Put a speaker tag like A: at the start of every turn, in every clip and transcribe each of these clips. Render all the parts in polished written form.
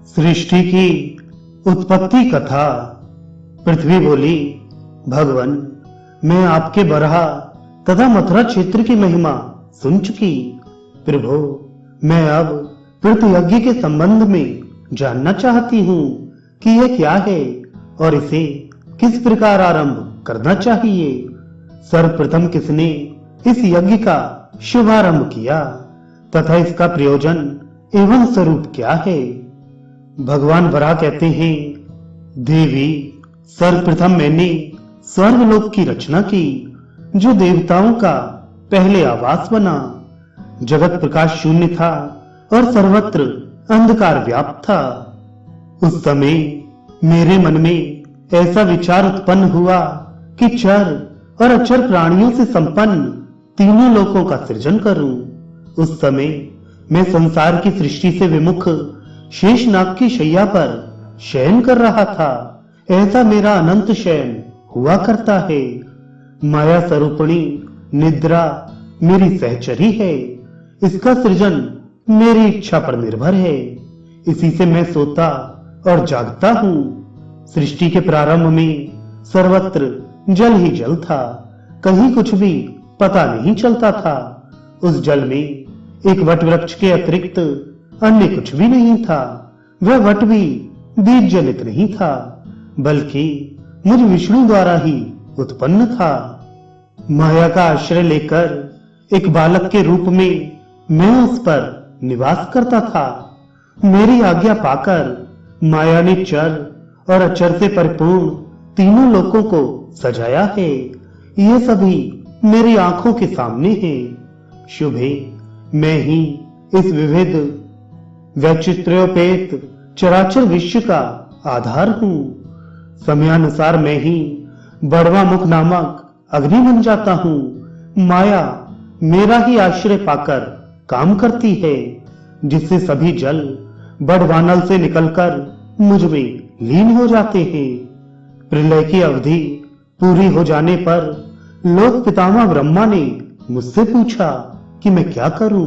A: सृष्टि की उत्पत्ति कथा। पृथ्वी बोली, भगवान, मैं आपके बरहा तथा मथुरा क्षेत्र की महिमा सुन चुकी। प्रभु, मैं अब पृथ्वी यज्ञ के संबंध में जानना चाहती हूँ कि यह क्या है और इसे किस प्रकार आरंभ करना चाहिए। सर्वप्रथम किसने इस यज्ञ का शुभारंभ किया तथा इसका प्रयोजन एवं स्वरूप क्या है। भगवान वराह कहते हैं, देवी, सर्वप्रथम मैंने स्वर्गलोक की रचना की, जो देवताओं का पहले आवास बना। जगत प्रकाश शून्य था और सर्वत्र अंधकार व्याप्त था। उस समय मेरे मन में ऐसा विचार उत्पन्न हुआ कि चर और अचर प्राणियों से संपन्न तीनों लोकों का सृजन करूं। उस समय मैं संसार की सृष्टि से विमुख शेषनाग की शैया पर शयन कर रहा था। ऐसा मेरा अनंत शयन हुआ करता है। माया स्वरूपिणी निद्रा मेरी सहचरी है। इसका सृजन मेरी इच्छा पर निर्भर है। इसी से मैं सोता और जागता हूँ। सृष्टि के प्रारंभ में सर्वत्र जल ही जल था। कहीं कुछ भी पता नहीं चलता था। उस जल में एक वट वृक्ष के अतिरिक्त अन्य कुछ भी नहीं था। वह वट भी बीज जनित नहीं था, बल्कि मुझ विष्णु द्वारा ही उत्पन्न था। माया का आश्रय लेकर एक बालक के रूप में मैं उस पर निवास करता था। मेरी आज्ञा पाकर माया ने चर और अचर से परिपूर्ण तीनों लोकों को सजाया है। ये सभी मेरी आंखों के सामने है। शुभे, मैं ही इस विविध वैचित्र्योपेत चराचर विश्व का आधार हूँ। समयानुसार मैं ही बड़वा मुख नामक अग्नि बन जाता हूँ। माया मेरा ही आश्रय पाकर काम करती है, जिससे सभी जल बड़वानल से निकलकर मुझ में लीन हो जाते हैं। प्रलय की अवधि पूरी हो जाने पर लोक पितामह ब्रह्मा ने मुझसे पूछा कि मैं क्या करूं।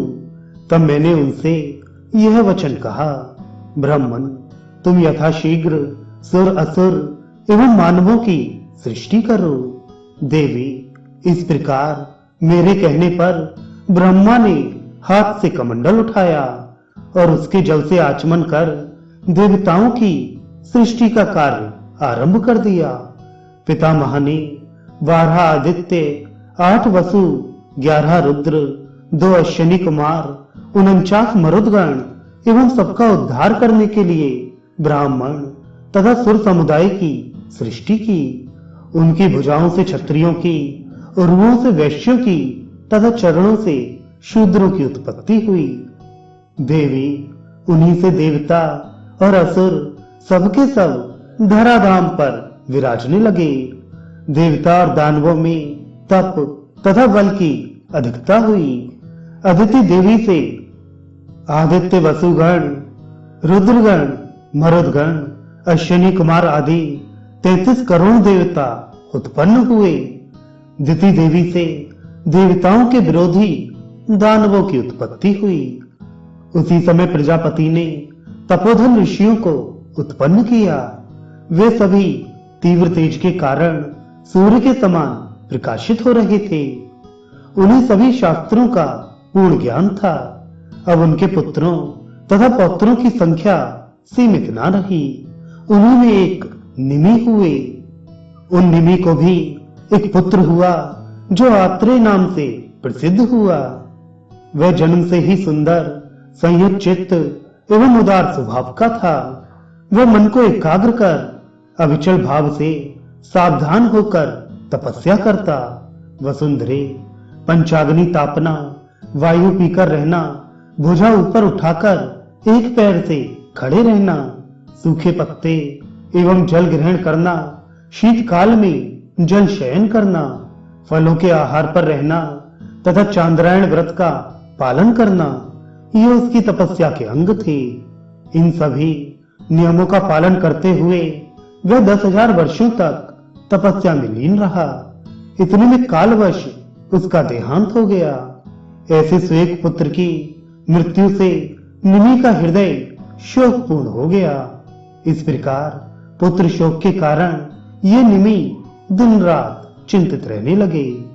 A: तब मैंने उनसे यह वचन कहा, ब्राह्मण, तुम यथाशीघ्र सुर असुर एवं मानवों की सृष्टि करो। देवी, इस प्रकार मेरे कहने पर ब्रह्मा ने हाथ से कमंडल उठाया और उसके जल से आचमन कर देवताओं की सृष्टि का कार्य आरंभ कर दिया। पितामह ने 12 आदित्य, 8 वसु, 11 रुद्र, 2 अश्विनी कुमार, 49 मरुदगण एवं सबका उद्धार करने के लिए ब्राह्मण तथा सुर समुदाय की सृष्टि की। उनकी भुजाओं से क्षत्रियों की, उरुओं से वैश्यों की तथा चरणों से शूद्रों की उत्पत्ति हुई। देवी, उन्हीं से देवता और असुर सबके सब धराधाम पर विराजने लगे। देवता और दानवों में तप तथा बल की अधिकता हुई। अदिति देवी से आदित्य, वसुगण, रुद्रगण, मरुदगण, अश्विनी कुमार आदि 33 करोड़ देवता उत्पन्न हुए। दिति देवी से देवताओं के विरोधी दानवों की उत्पत्ति हुई। उसी समय प्रजापति ने तपोधन ऋषियों को उत्पन्न किया। वे सभी तीव्र तेज के कारण सूर्य के समान प्रकाशित हो रहे थे। उन्हें सभी शास्त्रों का पूर्ण ज्ञान था। अब उनके पुत्रों तथा पौत्रों की संख्या सीमित न रही। उन्होंने एक निमि हुए। उन निमि को भी एक पुत्र हुआ जो आत्रेय नाम से प्रसिद्ध हुआ। वह जन्म से ही सुंदर, संयत चित्त एवं उदार स्वभाव का था। वह मन को एकाग्र कर अविचल भाव से सावधान होकर तपस्या करता। वसुंधरे, पंचाग्नि तापना, वायु पीकर रहना, भुजा ऊपर उठाकर एक पैर से खड़े रहना, सूखे पत्ते एवं जल ग्रहण करना, शीतकाल में जल शयन करना, फलों के आहार पर रहना तथा चांद्रायण व्रत का पालन करना, ये उसकी तपस्या के अंग थे। इन सभी नियमों का पालन करते हुए वह 10,000 वर्षों तक तपस्या में लीन रहा। इतने में कालवश उसका देहांत हो गया। ऐसे स्वेक पुत्र की मृत्यु से निमि का हृदय शोकपूर्ण हो गया। इस प्रकार पुत्र शोक के कारण ये निमि दिन रात चिंतित रहने लगे।